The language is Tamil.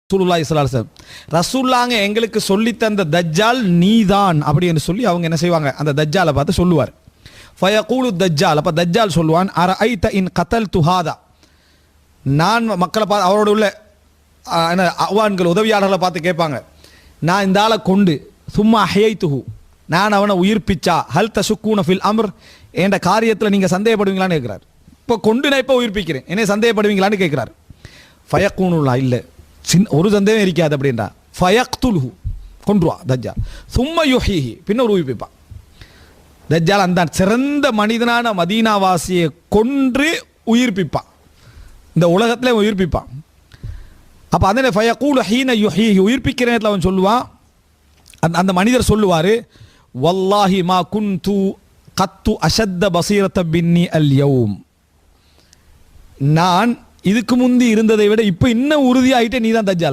ரசூலுல்லாஹி ஸல்லல்லாஹு அலைஹி வஸல்லம் ரசூலுல்லாஹ் எங்களுக்கு சொல்லி தந்த தஜ்ஜால் நீதான் அப்படின்னு சொல்லி அவங்க என்ன செய்வாங்க, அந்த தஜ்ஜாலை பார்த்து சொல்லுவார். ஃபயகூலு தஜ்ஜால், அப்போ தஜ்ஜால் சொல்லுவான், அரஐத இன் கதல்து ஹாதா, நான் மக்களை பார்த்து அவரோட உள்ள அவான்கள் உதவியாளர்களை பார்த்து கேட்பாங்க, நான் இந்த ஆளை கொண்டு சும்மா ஹையத்துஹு, நான் அவனை உயிர்ப்பிச்சா ஹல் தசுக்கூன ஃபில் அம்ர், என்ற காரியத்தில் நீங்கள் சந்தேகப்படுவீங்களான்னு கேட்குறாரு. இப்போ கொண்டு நான் இப்போ உயிர்ப்பிக்கிறேன், என்ன சந்தேகப்படுவீங்களான்னு கேட்குறாரு. ஃபயக்கூனுல்லா, இல்லை ஒரு சந்தேகம் இருக்காது அப்படின்றா. ஃபயக்துல்ஹு, கொன்றுவா தஜ்ஜால். சும்ம யுஹீஹி, பின்னர் உயிர்ப்பிப்பான் தஜ்ஜால். அந்த சிறந்த மனிதனான மதீனாவாசியை கொன்று உயிர்ப்பிப்பான், இந்த உலகத்திலே உயிர்ப்பிப்பான். அப்போ அதே ஃபயக்கூலு ஹீன யுஹீஹி, உயிர்ப்பிக்கிற நேரத்தில் அவன் சொல்லுவான், அந்த மனிதர் சொல்லுவார், வல்லாஹி மா குன்து கத்து அஷத்த பசீரத்த பின்னி அல் யௌம், நான் இதுக்கு முந்தி இருந்ததை விட இப்போ இன்னும் உறுதியாகிட்டே நீ தான் தஜ்ஜால்.